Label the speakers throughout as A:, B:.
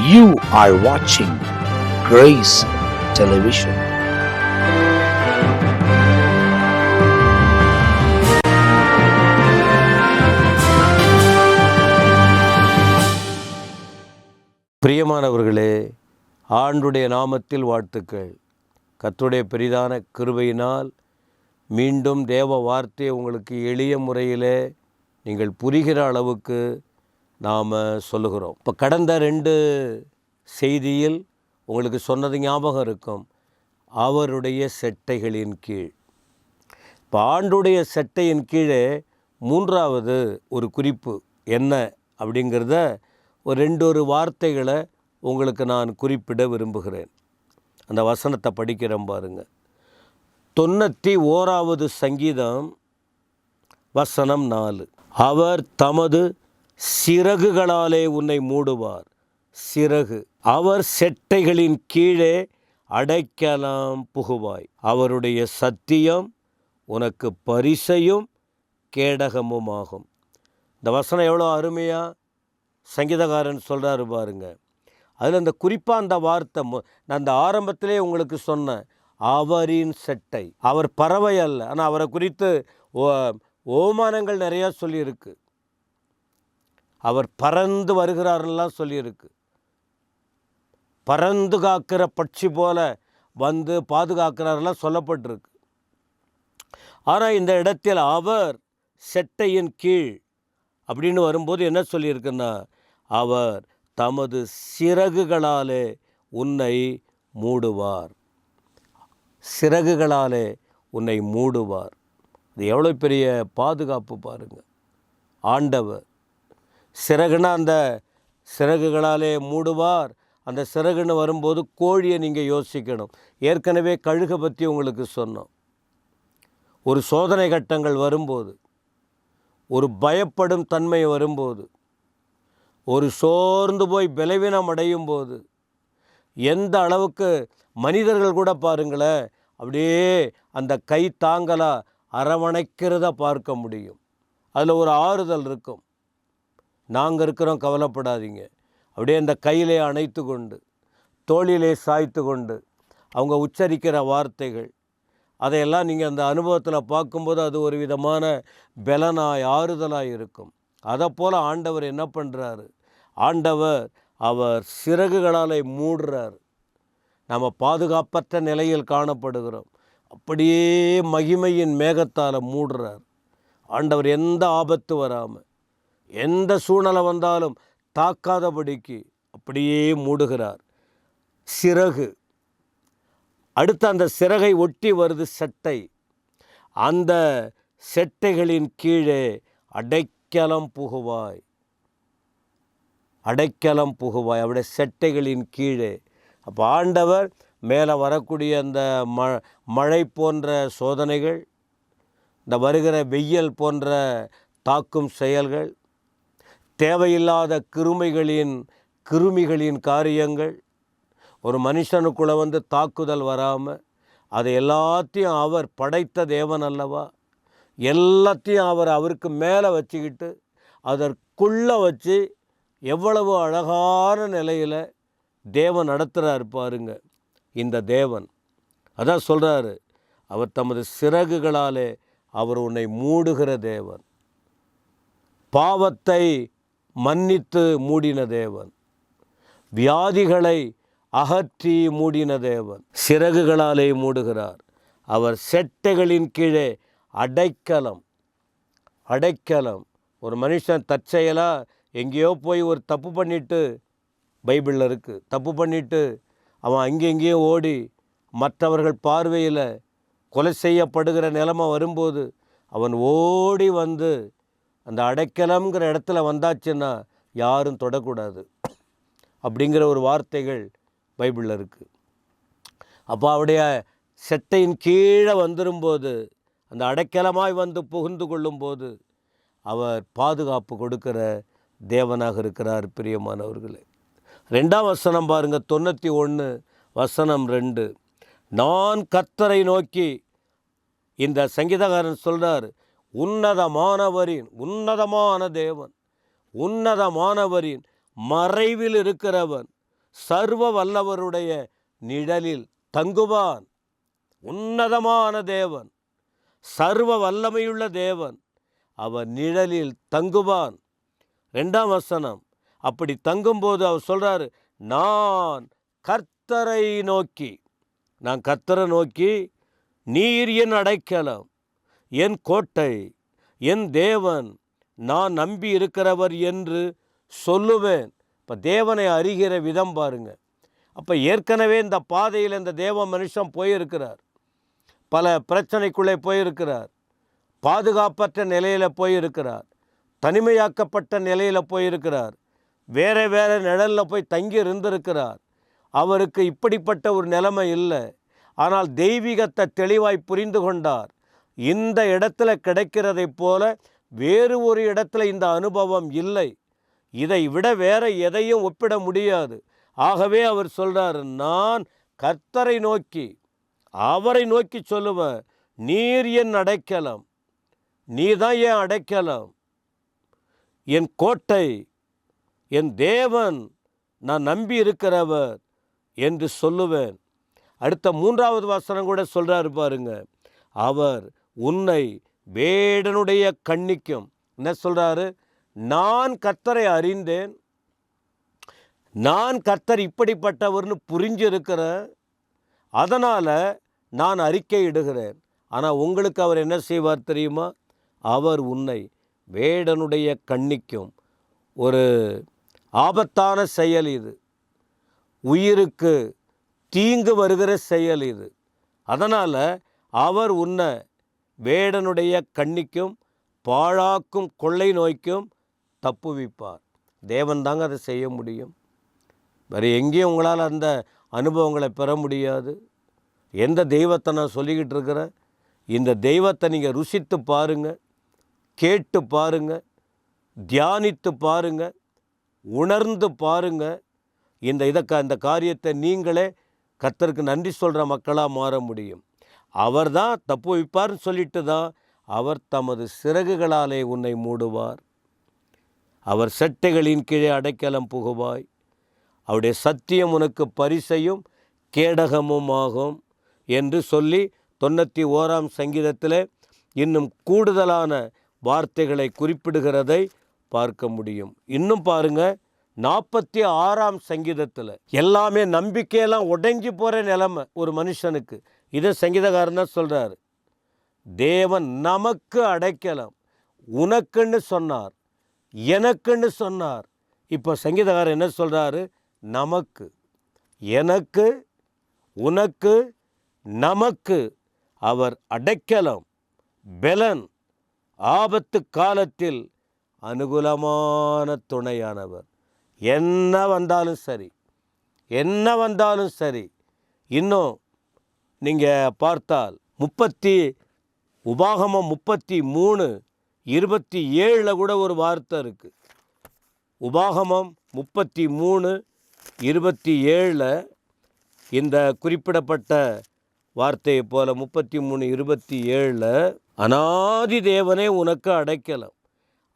A: You are watching Grace Television.
B: பிரியமானவர்களே, ஆண்டுடைய நாமத்தில் வாழ்த்துக்கள். கர்த்தருடைய பெரிதான கிருபையினால் மீண்டும் தேவ வார்த்தையை உங்களுக்கு எளிய முறையிலே நீங்கள் புரிகிற அளவுக்கு நாம் சொல்லுகிறோம். இப்போ கடந்த 2 செய்தியில் உங்களுக்கு சொன்னது ஞாபகம் இருக்கும். அவருடைய செட்டைகளின் கீழ். இப்போ ஆண்டுடைய செட்டையின் கீழே 3வது ஒரு குறிப்பு என்ன அப்படிங்கிறத ஒரு 2 வார்த்தைகளை உங்களுக்கு நான் குறிப்பிட விரும்புகிறேன். அந்த வசனத்தை படிக்கிறேன் பாருங்க. 91வது சங்கீதம் வசனம் 4. அவர் தமது சிறகுகளாலே உன்னை மூடுவார். சிறகு. அவர் செட்டைகளின் கீழே அடைக்கலம் புகுவாய். அவருடைய சத்தியம் உனக்கு பரிசையும் கேடகமுமாகும். இந்த வசனம் எவ்வளோ அருமையாக சங்கீதக்காரன் சொல்கிறாரு பாருங்க. அதில் அந்த குறிப்பாக அந்த வார்த்தை நான் அந்த ஆரம்பத்திலே உங்களுக்கு சொன்னேன். அவரின் செட்டை. அவர் பறவை அல்ல, ஆனால் அவரை குறித்து ஓமானங்கள் நிறையா சொல்லியிருக்கு. அவர் பறந்து வருகிறாரெல்லாம் சொல்லியிருக்கு. பறந்து காக்கிற பட்சி போல வந்து பாதுகாக்கிறாரெல்லாம் சொல்லப்பட்டிருக்கு. ஆனால் இந்த இடத்தில் அவர் செட்டையின் கீழ் அப்படின்னு வரும்போது என்ன சொல்லியிருக்குன்னா, அவர் தமது சிறகுகளாலே உன்னை மூடுவார். சிறகுகளாலே உன்னை மூடுவார். இது எவ்வளோ பெரிய பாதுகாப்பு பாருங்கள். ஆண்டவர் சிறகுனா அந்த சிறகுகளாலே மூடுவார். அந்த சிறகுன்னு வரும்போது கோழியை நீங்கள் யோசிக்கணும். ஏற்கனவே கழுகை பற்றி உங்களுக்கு சொன்னோம். ஒரு சோதனை கட்டங்கள் வரும்போது, ஒரு பயப்படும் தன்மை வரும்போது, ஒரு சோர்ந்து போய் பலவீனம் அடையும் போது, எந்த அளவுக்கு மனிதர்கள் கூட பாருங்களேன் அப்படியே அந்த கை தாங்கலா அரவணைக்கிறத பார்க்க முடியும். அதில் ஒரு ஆறுதல் இருக்கும். நாங்கள் இருக்கிறோம், கவலைப்படாதீங்க. அப்படியே அந்த கையிலே அணைத்து கொண்டு, தோளிலே சாய்த்து கொண்டு அவங்க உச்சரிக்கிற வார்த்தைகள், அதையெல்லாம் நீங்கள் அந்த அனுபவத்தில் பார்க்கும்போது அது ஒரு விதமான பலனாய் ஆறுதலாய் இருக்கும். அதை போல் ஆண்டவர் என்ன பண்ணுறாரு? ஆண்டவர் அவர் சிறகுகளால் மூடுறார். நம்ம பாதுகாப்பற்ற நிலையில் காணப்படுகிறோம். அப்படியே மகிமையின் மேகத்தால் மூடுறார். ஆண்டவர் எந்த ஆபத்து வராமல், எந்த சூழ்நிலை வந்தாலும் தாக்காதபடிக்கு அப்படியே மூடுகிறார். சிறகு. அடுத்து அந்த சிறகை ஒட்டி வருது செட்டை. அந்த செட்டைகளின் கீழே அடைக்கலம் புகுவாய். அடைக்கலம் புகுவாய். அவருடைய செட்டைகளின் கீழே. அப்போ ஆண்டவர் மேலே வரக்கூடிய அந்த மழை போன்ற சோதனைகள், இந்த வருகிற வெயில் போன்ற தாக்கும் செயல்கள், தேவையில்லாத கிருமிகளின் காரியங்கள் ஒரு மனுஷனுக்குள்ளே வந்து தாக்குதல் வராமல், அதை எல்லாத்தையும் அவர் படைத்த தேவன் அல்லவா, எல்லாத்தையும் அவருக்கு மேலே வச்சுக்கிட்டு அதற்குள்ளே வச்சு எவ்வளவு அழகான நிலையில் தேவன் நடத்துகிறார் பாருங்க. இந்த தேவன் அதான் சொல்கிறாரு, அவர் தமது சிறகுகளாலே அவர் உன்னை மூடுகிற தேவன். பாவத்தை மன்னித்து மூடின தேவன். வியாதிகளை அகற்றி மூடின தேவன். சிறகுகளாலே மூடுகிறார். அவர் செட்டைகளின் கீழே அடைக்கலம். அடைக்கலம். ஒரு மனுஷன் தற்செயலாக எங்கேயோ போய் ஒரு தப்பு பண்ணிட்டு, பைபிளில் இருக்குது, தப்பு பண்ணிட்டு அவன் அங்கேயும் ஓடி மற்றவர்கள் பார்வையில் கொலை செய்யப்படுகிற நிலைமை வரும்போது அவன் ஓடி வந்து அந்த அடைக்கலம்ங்கிற இடத்துல வந்தாச்சுன்னா யாரும் தொடக்கூடாது அப்படிங்கிற ஒரு வார்த்தைகள் பைபிளில் இருக்குது. அப்போ அவருடைய செட்டையின் கீழே வந்துடும்போது, அந்த அடைக்கலமாய் வந்து புகுந்து கொள்ளும்போது அவர் பாதுகாப்பு கொடுக்கிற தேவனாக இருக்கிறார். பிரியமானவர்களே, 2ஆம் வசனம் பாருங்கள். 91 வசனம் 2. நான் கர்த்தரை நோக்கி, இந்த சங்கீதக்காரன் சொல்கிறார், உன்னதமான தேவன், உன்னதமானவரின் மறைவில் இருக்கிறவன் சர்வ வல்லவருடைய நிழலில் தங்குவான். உன்னதமான தேவன், சர்வ வல்லமையுள்ள தேவன், அவர் நிழலில் தங்குவான். 2ஆம் வசனம், அப்படி தங்கும்போது அவர் சொல்றாரு, நான் கர்த்தரை நோக்கி, நான் கர்த்தரை நோக்கி, நீர் என் அடைக்கலம், என் கோட்டை, என் தேவன், நான் நம்பி இருக்கிறவர் என்று சொல்லுவேன். இப்போ தேவனை அறிகிற விதம் பாருங்க. அப்போ ஏற்கனவே இந்த பாதையில் இந்த தேவ மனுஷன் போயிருக்கிறார், பல பிரச்சனைக்குள்ளே போயிருக்கிறார், பாதுகாப்பற்ற நிலையில் போயிருக்கிறார், தனிமையாக்கப்பட்ட நிலையில் போயிருக்கிறார், வேற வேற நிழலில் போய் தங்கி இருந்திருக்கிறார். அவருக்கு இப்படிப்பட்ட ஒரு நிலைமை இல்லை. ஆனால் தெய்வீகத்தை தெளிவாய் புரிந்து கொண்டார். இந்த இடத்துல கிடைக்கிறதைப் போல வேறு ஒரு இடத்துல இந்த அனுபவம் இல்லை, இதை விட வேற எதையும் ஒப்பிட முடியாது. ஆகவே அவர் சொல்றார், நான் கர்த்தரை நோக்கி, அவரை நோக்கி சொல்லுவேன், நீர் என் அடைக்கலம், நீதான் என் அடைக்கலம், என் கோட்டை, என் தேவன், நான் நம்பி இருக்கிறவர் என்று சொல்லுவேன். அடுத்த 3வது வசனம் கூட சொல்றாரு பாருங்க, அவர் உன்னை வேடனுடைய கண்ணிக்கும். என்ன சொல்றாரு? நான் கர்த்தரை அறிந்தேன், நான் கர்த்தர் இப்படிப்பட்டவர்னு புரிஞ்சிருக்கிறேன், அதனால் நான் அறிக்கை இடுகிறேன். ஆனால் உங்களுக்கு அவர் என்ன செய்வார் தெரியுமா? அவர் உன்னை வேடனுடைய கண்ணிக்கும். ஒரு ஆபத்தான செயல் இது, உயிருக்கு தீங்கு வருகிற செயல் இது. அதனால் அவர் உன்னை வேடனுடைய கண்ணிக்கும் பாழாக்கும் கொள்ளை நோய்க்கும் தப்புவிப்பார். தேவன் தாங்க அதை செய்ய முடியும். வேறு எங்கேயும் உங்களால் அந்த அனுபவங்களை பெற முடியாது. எந்த தெய்வத்தை நான் சொல்லிக்கிட்டு இருக்கிறேன், இந்த தெய்வத்தை நீங்கள் ருசித்து பாருங்கள், கேட்டு பாருங்கள், தியானித்து பாருங்கள், உணர்ந்து பாருங்கள். இந்த காரியத்தை நீங்களே கர்த்தருக்கு நன்றி சொல்கிற மக்களாக மாற முடியும். அவர் தான் தப்பு வைப்பார்னு சொல்லிட்டு தான் அவர் தமது சிறகுகளாலே உன்னை மூடுவார், அவர் செட்டைகளின் கீழே அடைக்கலம் புகுவாய், அவருடைய சத்தியம் உனக்கு பரிசையும் கேடகமும் ஆகும் என்று சொல்லி 91ஆம் சங்கீதத்தில் இன்னும் கூடுதலான வார்த்தைகளை குறிப்பிடுகிறதை பார்க்க முடியும். இன்னும் பாருங்க, 46ஆம் சங்கீதத்தில் எல்லாமே நம்பிக்கையெல்லாம் உடைஞ்சி போகிற நிலைமை ஒரு மனுஷனுக்கு. இதை சங்கீதக்காரன் தான் சொல்கிறார், தேவன் நமக்கு அடைக்கலம், உனக்குன்னு சொன்னார், எனக்குன்னு சொன்னார். இப்போ சங்கீதக்காரர் என்ன சொல்கிறாரு? நமக்கு, எனக்கு, உனக்கு, நமக்கு அவர் அடைக்கலம், பெலன், ஆபத்து காலத்தில் அனுகூலமான துணையானவர். என்ன வந்தாலும் சரி, என்ன வந்தாலும் சரி. இன்னும் நீங்கள் பார்த்தால் உபாகமம் 33:27 கூட ஒரு வார்த்தை இருக்குது. உபாகமம் 33:27 இந்த குறிப்பிடப்பட்ட வார்த்தையை போல 33:27 அநாதி தேவனே உனக்கு அடைக்கலம்.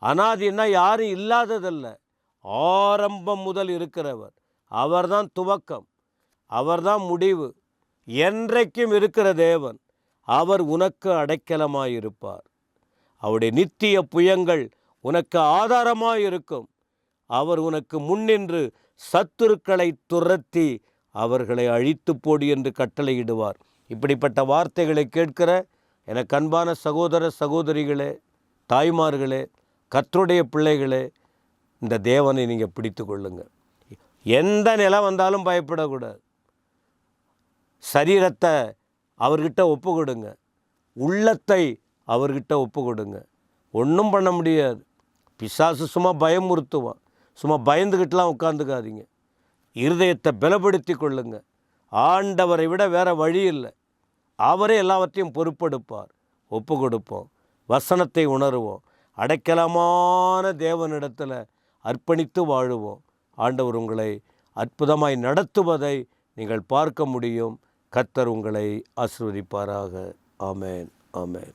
B: அநாதின்னா யாரும் இல்லாததல்ல, ஆரம்பம் முதல் இருக்கிறவர். அவர்தான் துவக்கம், அவர்தான் முடிவு, என்றைக்கும் இருக்கிற தேவன். அவர் உனக்கு அடைக்கலமாயிருப்பார். அவருடைய நித்திய புயங்கள் உனக்கு ஆதாரமாயிருக்கும். அவர் உனக்கு முன்னின்று சத்துருக்களை துரத்தி அவர்களை அழித்து போடு என்று கட்டளையிடுவார். இப்படிப்பட்ட வார்த்தைகளை கேட்கிற எனக்கு அன்பான சகோதர சகோதரிகளே, தாய்மார்களே, கர்த்தருடைய பிள்ளைகளே, இந்த தேவனை நீங்கள் பிடித்து கொள்ளுங்க. எந்த நிலை வந்தாலும் பயப்படக்கூடாது. சரீரத்தை அவர்கிட்ட ஒப்பு கொடுங்க, உள்ளத்தை அவர்கிட்ட ஒப்பு கொடுங்க. ஒன்றும் பண்ண முடியாது. பிசாசு சும்மா பயமுறுத்துவான். சும்மா பயந்துக்கிட்டுலாம் உட்காந்துக்காதீங்க. இருதயத்தை பலப்படுத்தி கொள்ளுங்க. ஆண்டவரை விட வேறு வழி இல்லை. அவரே எல்லாவற்றையும் பொறுப்பெடுப்பார். ஒப்பு கொடுப்போம், வசனத்தை உணருவோம், அடைக்கலமான தேவனிடத்தில் அர்ப்பணித்து வாழுவோம். ஆண்டவர் உங்களை அற்புதமாய் நடத்துவதை நீங்கள் பார்க்க முடியும். கர்த்தர் உங்களை ஆசீர்வதிப்பாராக. ஆமென், ஆமென்.